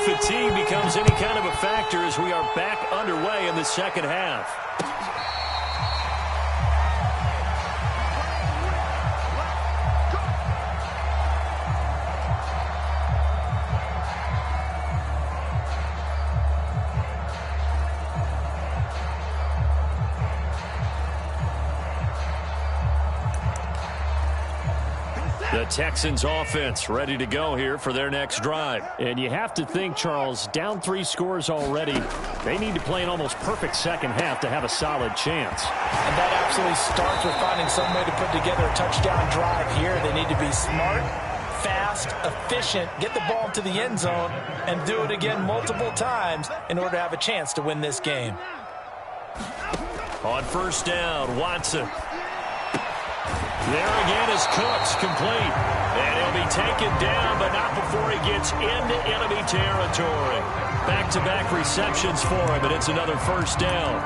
fatigue becomes any kind of a factor as we are back underway in the second half. The Texans offense ready to go here for their next drive. And you have to think, Charles, down 3 scores already. They need to play an almost perfect second half to have a solid chance. And that absolutely starts with finding some way to put together a touchdown drive here. They need to be smart, fast, efficient, get the ball to the end zone, and do it again multiple times in order to have a chance to win this game. On first down, Watson. There again is Cooks, complete. And he'll be taken down, but not before he gets into enemy territory. Back-to-back receptions for him, and it's another first down.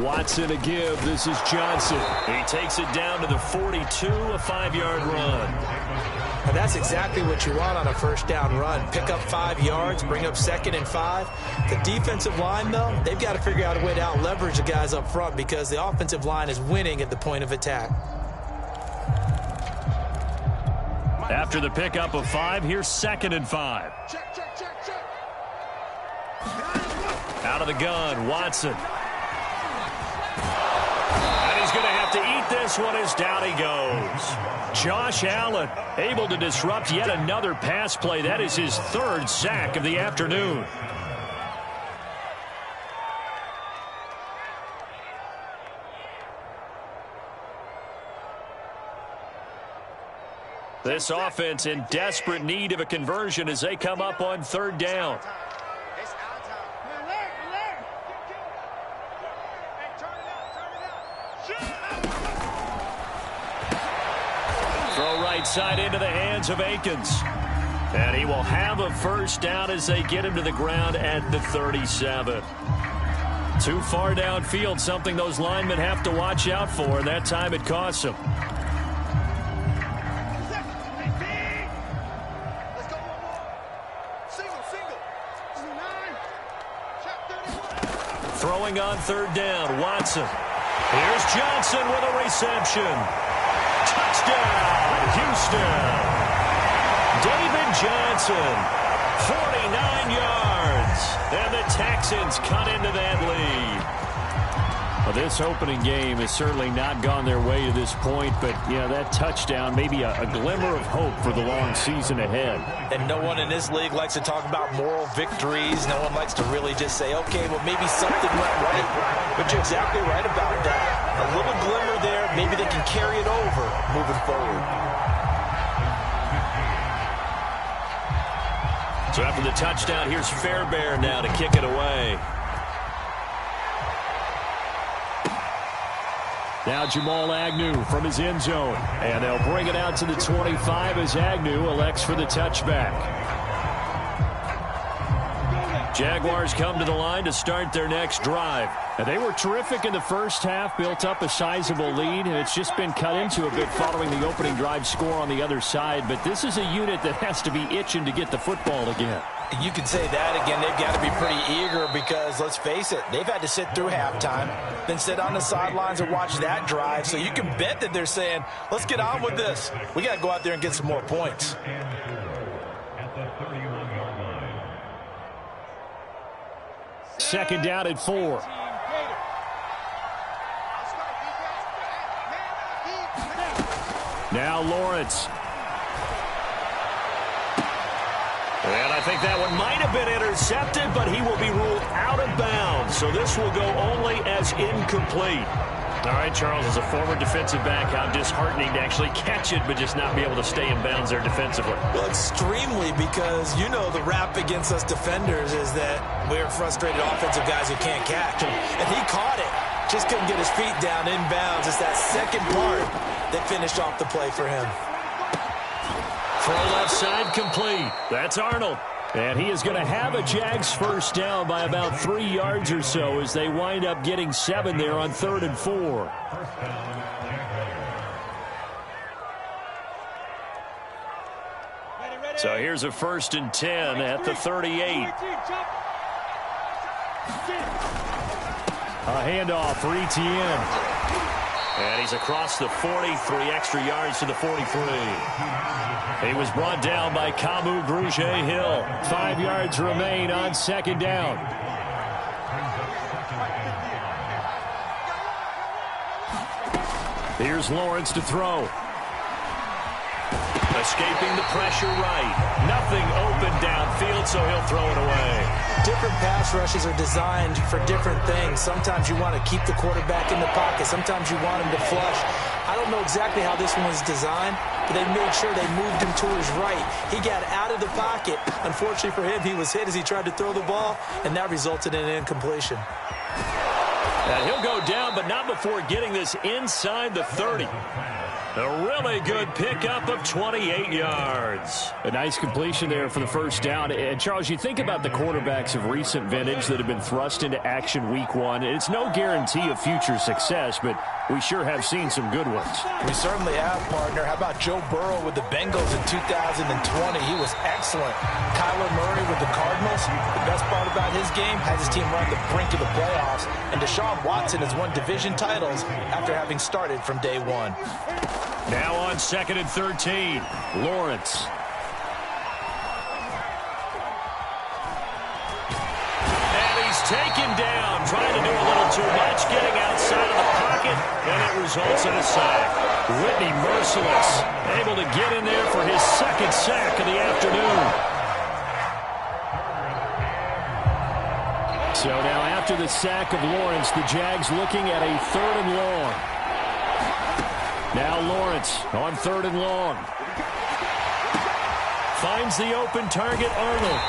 Watson to give. This is Johnson. He takes it down to the 42, a 5-yard run. And that's exactly what you want on a first down run. Pick up 5 yards, bring up 2nd and 5. The defensive line, though, they've got to figure out a way to out-leverage the guys up front because the offensive line is winning at the point of attack. After the pickup of 5, here's 2nd and 5. Out of the gun, Watson. And he's going to have to eat this one as down he goes. Josh Allen able to disrupt yet another pass play. That is his 3rd sack of the afternoon. This offense in desperate need of a conversion as they come up on 3rd down. Throw right side into the hands of Akins. And he will have a first down as they get him to the ground at the 37. Too far downfield, something those linemen have to watch out for, and that time it costs them. Throwing on 3rd down, Watson. Here's Johnson with a reception. Touchdown, Houston. David Johnson, 49 yards. And the Texans cut into that lead. Well, this opening game has certainly not gone their way to this point, but, yeah, that touchdown, maybe a glimmer of hope for the long season ahead. And no one in this league likes to talk about moral victories. No one likes to really just say, okay, well, maybe something went right. But you're exactly right about that. A little glimmer there. Maybe they can carry it over moving forward. So after the touchdown, here's Fairbairn now to kick it away. Now Jamal Agnew from his end zone. And they'll bring it out to the 25 as Agnew elects for the touchback. Jaguars come to the line to start their next drive. And they were terrific in the first half, built up a sizable lead, and it's just been cut into a bit following the opening drive score on the other side. But this is a unit that has to be itching to get the football again. You can say that again. They've got to be pretty eager because, let's face it, they've had to sit through halftime, then sit on the sidelines and watch that drive. So you can bet that they're saying, let's get on with this. We got to go out there and get some more points. Second down at 4. Now Lawrence. And I think that one might have been intercepted, but he will be ruled out of bounds. So this will go only as incomplete. All right, Charles, as a former defensive back, how disheartening to actually catch it, but just not be able to stay in bounds there defensively. Well, extremely, because you know the rap against us defenders is that we're frustrated offensive guys who can't catch. And he caught it. Just couldn't get his feet down in bounds. It's that second part that finished off the play for him. Throw left side complete. That's Arnold. And he is going to have a Jags first down by about 3 yards or so as they wind up getting 7 there on 3rd and 4. So here's a 1st and 10 at the 38. A handoff for Etienne. And he's across the 40, 3 extra yards to the 43. He was brought down by Kamu Grugier-Hill. 5 yards remain on 2nd down. Here's Lawrence to throw. Escaping the pressure right. Nothing open downfield, so he'll throw it away. Different pass rushes are designed for different things. Sometimes you want to keep the quarterback in the pocket. Sometimes you want him to flush. I don't know exactly how this one was designed, but they made sure they moved him to his right. He got out of the pocket. Unfortunately for him, he was hit as he tried to throw the ball, and that resulted in an incompletion. And he'll go down, but not before getting this inside the 30. A really good pickup of 28 yards. A nice completion there for the first down. And, Charles, you think about the quarterbacks of recent vintage that have been thrust into action week 1. It's no guarantee of future success, but we sure have seen some good ones. We certainly have, partner. How about Joe Burrow with the Bengals in 2020? He was excellent. Kyler Murray with the Cardinals. The best part about his game, has his team run the brink of the playoffs. And Deshaun Watson has won division titles after having started from day 1. Now on 2nd and 13, Lawrence. And he's taken down, trying to do a little too much, getting outside of the pocket, and it results in a sack. Whitney Mercilus able to get in there for his 2nd sack of the afternoon. So now after the sack of Lawrence, the Jags looking at a 3rd and long. Now Lawrence on 3rd and long. Finds the open target, Arnold.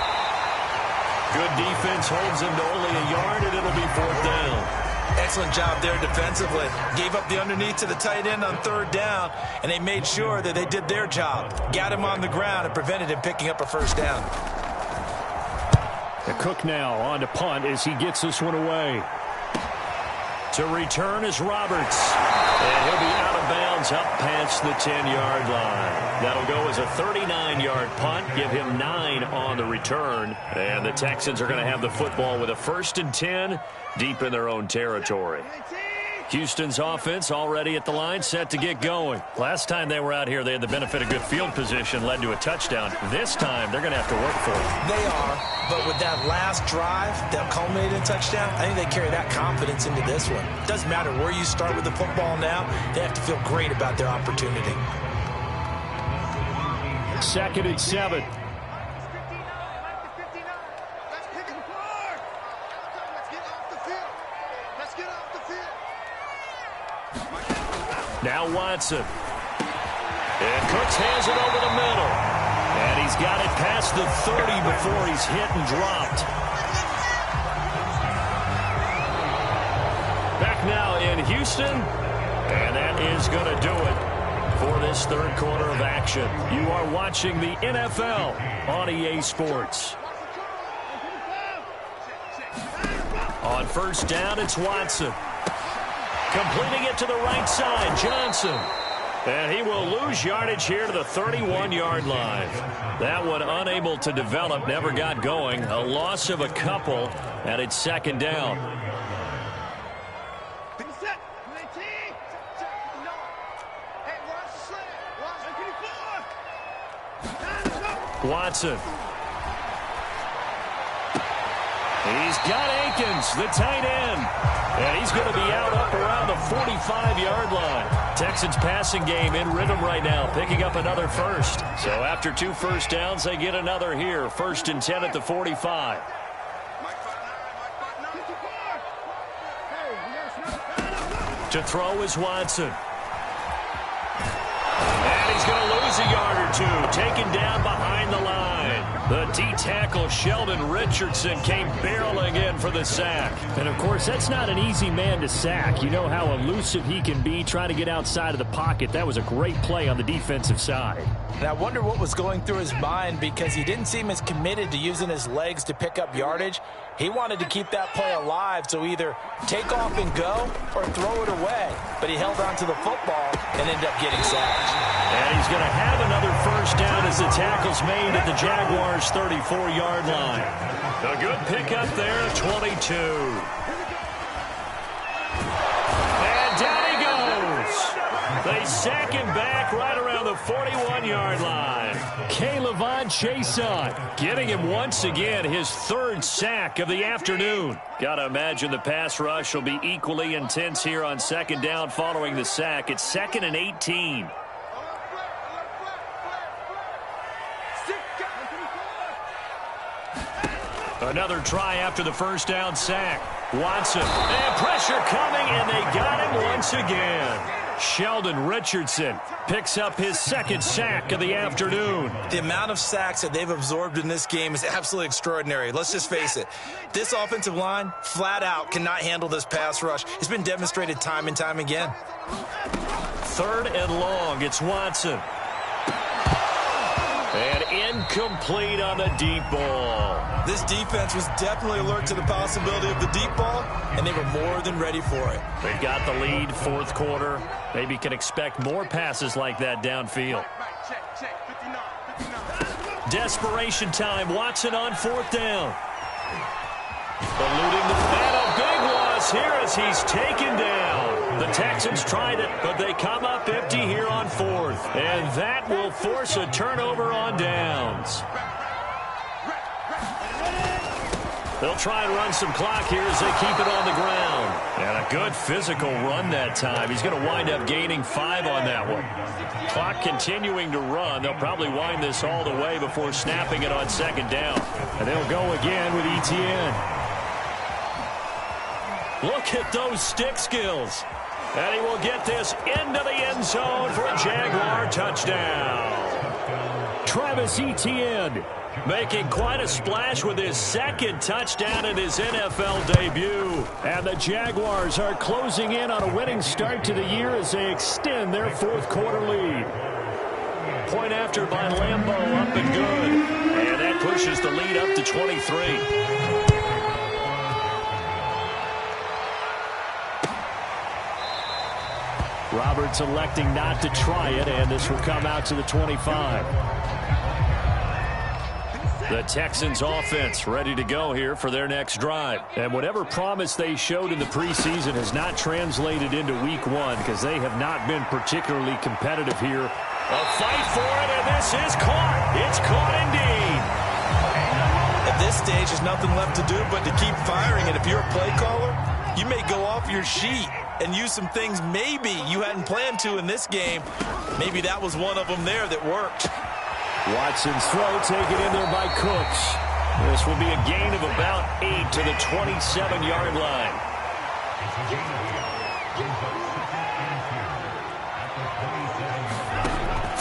Good defense, holds him to only a yard, and it'll be 4th down. Excellent job there defensively. Gave up the underneath to the tight end on 3rd down, and they made sure that they did their job. Got him on the ground and prevented him picking up a 1st down. The Cook now on to punt as he gets this one away. To return is Roberts. And he'll be out of bounds up past the 10-yard line. That'll go as a 39-yard punt. Give him 9 on the return. And the Texans are going to have the football with a 1st and 10 deep in their own territory. Houston's offense already at the line, set to get going. Last time they were out here, they had the benefit of good field position, led to a touchdown. This time, they're going to have to work for it. They are, but with that last drive that culminated in touchdown, I think they carry that confidence into this one. It doesn't matter where you start with the football now. They have to feel great about their opportunity. 2nd and 7. Now Watson. And Cooks hands it over the middle. And he's got it past the 30 before he's hit and dropped. Back now in Houston. And that is going to do it for this 3rd quarter of action. You are watching the NFL on EA Sports. On 1st down, it's Watson. Completing it to the right side, Johnson. And he will lose yardage here to the 31-yard line. That one unable to develop, never got going. A loss of a couple, and it's 2nd down. Watson. He's got Akins, the tight end. And he's going to be out up around the 45-yard line. Texans passing game in rhythm right now, picking up another 1st. So after 2 first downs, they get another here. 1st and 10 at the 45. To throw is Watson. And he's going to lose a yard or 2, taken down behind the line. The D-tackle Sheldon Richardson came barreling in for the sack. And, of course, that's not an easy man to sack. You know how elusive he can be trying to get outside of the pocket. That was a great play on the defensive side. And I wonder what was going through his mind, because he didn't seem as committed to using his legs to pick up yardage. He wanted to keep that play alive, so either take off and go or throw it away. But he held on to the football and ended up getting sacked. And he's going to have another first down as the tackle's made at the Jaguars' 34-yard line. A good pickup there, 22. And down he goes. They sack him back right around the 41-yard line. K'Lavon Chaisson Getting him once again his third sack of the afternoon. Got to imagine the pass rush will be equally intense here on second down following the sack. It's 2nd and 18. Another try after the first down sack. Watson, and pressure coming, and they got him once again. Sheldon Richardson picks up his second sack of the afternoon. The amount of sacks that they've absorbed in this game is absolutely extraordinary. Let's just face it. This offensive line, flat out, cannot handle this pass rush. It's been demonstrated time and time again. 3rd and long. It's Watson. And incomplete on the deep ball. This defense was definitely alert to the possibility of the deep ball, and they were more than ready for it. They've got the lead, fourth quarter. Maybe can expect more passes like that downfield. Desperation time. Watson on 4th down. Eluding the man. A big loss here as he's taken down. The Texans tried it, but they come up empty here on 4th. And that will force a turnover on downs. They'll try and run some clock here as they keep it on the ground. And a good physical run that time. He's going to wind up gaining 5 on that one. Clock continuing to run. They'll probably wind this all the way before snapping it on second down. And they'll go again with Etienne. Look at those stick skills. And he will get this into the end zone for a Jaguar touchdown. Travis Etienne making quite a splash with his second touchdown in his NFL debut. And the Jaguars are closing in on a winning start to the year as they extend their fourth quarter lead. Point after by Lambo, up and good. And that pushes the lead up to 23. Roberts electing not to try it, and this will come out to the 25. The Texans offense ready to go here for their next drive. And whatever promise they showed in the preseason has not translated into week 1 because they have not been particularly competitive here. A fight for it, and this is caught. It's caught indeed. At this stage, there's nothing left to do but to keep firing. And if you're a play caller, you may go off your sheet and use some things maybe you hadn't planned to in this game. Maybe that was one of them there that worked. Watson's throw taken in there by Cooks. This will be a gain of about 8 to the 27-yard line.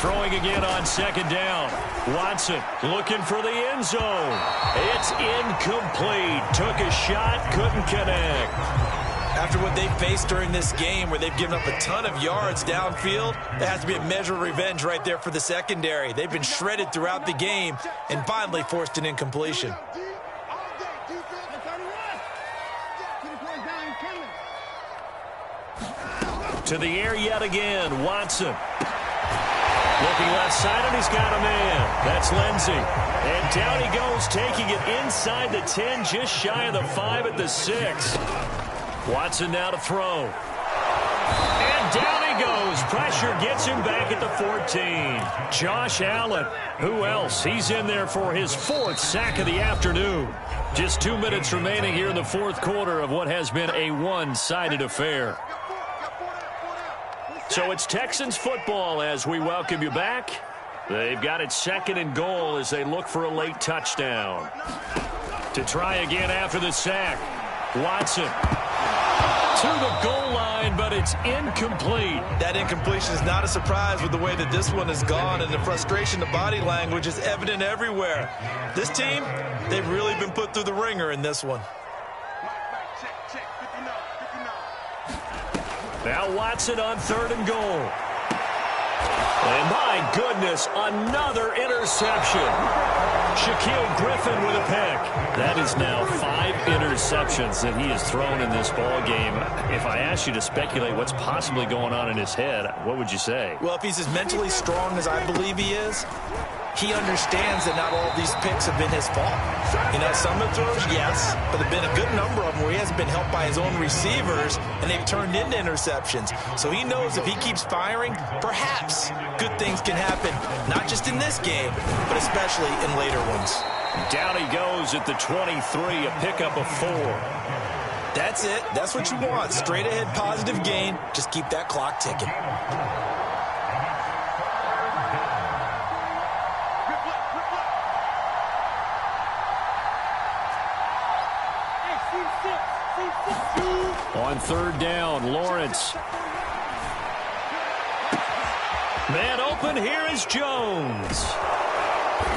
Throwing again on second down. Watson looking for the end zone. It's incomplete. Took a shot, couldn't connect. After what they've faced during this game where they've given up a ton of yards downfield, there has to be a measure of revenge right there for the secondary. They've been shredded throughout the game and finally forced an incompletion. To the air yet again, Watson. Looking left side, and he's got a man. That's Lindsey. And down he goes, taking it inside the 10, just shy of the 5 at the 6. Watson now to throw. And down he goes. Pressure gets him back at the 14. Josh Allen. Who else? He's in there for his 4th sack of the afternoon. Just 2 minutes remaining here in the fourth quarter of what has been a one-sided affair. So it's Texans football as we welcome you back. They've got it 2nd and goal as they look for a late touchdown. To try again after the sack. Watson. to the goal line, but it's incomplete. That incompletion is not a surprise with the way that this one has gone, and the frustration, the body language is evident everywhere. This team, they've really been put through the ringer in this one. Now Watson on 3rd and goal. And my goodness, another interception. Shaquille Griffin with a pick. That is now 5 interceptions that he has thrown in this ball game. If I asked you to speculate what's possibly going on in his head, what would you say? Well, if he's as mentally strong as I believe he is, he understands that not all of these picks have been his fault. You know, some of throws, yes, but there have been a good number of them where he hasn't been helped by his own receivers, and they've turned into interceptions. So he knows if he keeps firing, perhaps good things can happen, not just in this game, but especially in later ones. Down he goes at the 23, a pickup of 4. That's it. That's what you want. Straight ahead positive gain. Just keep that clock ticking. On 3rd down, Lawrence. Man open, here is Jones.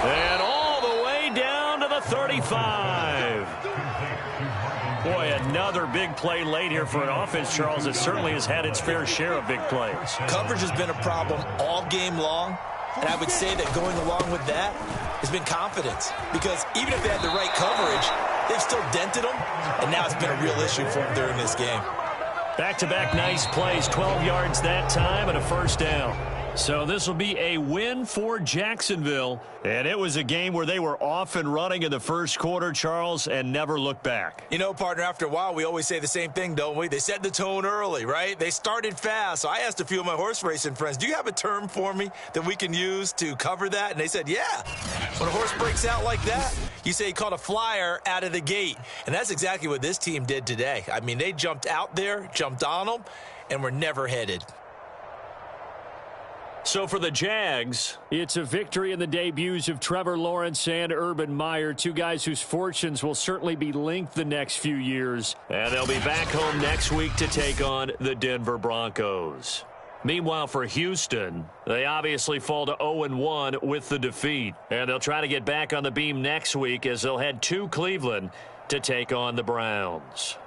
And all the way down to the 35. Boy, another big play late here for an offense, Charles, that certainly has had its fair share of big plays. Coverage has been a problem all game long, and I would say that going along with that has been confidence. Because even if they had the right coverage, they've still dented them, and now it's been a real issue for them during this game. Back-to-back nice plays, 12 yards that time and a 1st down. So this will be a win for Jacksonville. And it was a game where they were off and running in the first quarter, Charles, and never looked back. You know, partner, after a while, we always say the same thing, don't we? They set the tone early, right? They started fast. So I asked a few of my horse racing friends, do you have a term for me that we can use to cover that? And they said, yeah. When a horse breaks out like that, you say he caught a flyer out of the gate. And that's exactly what this team did today. I mean, they jumped out there, jumped on them, and were never headed. So for the Jags, it's a victory in the debuts of Trevor Lawrence and Urban Meyer, 2 guys whose fortunes will certainly be linked the next few years. And they'll be back home next week to take on the Denver Broncos. Meanwhile, for Houston, they obviously fall to 0-1 with the defeat. And they'll try to get back on the beam next week as they'll head to Cleveland to take on the Browns.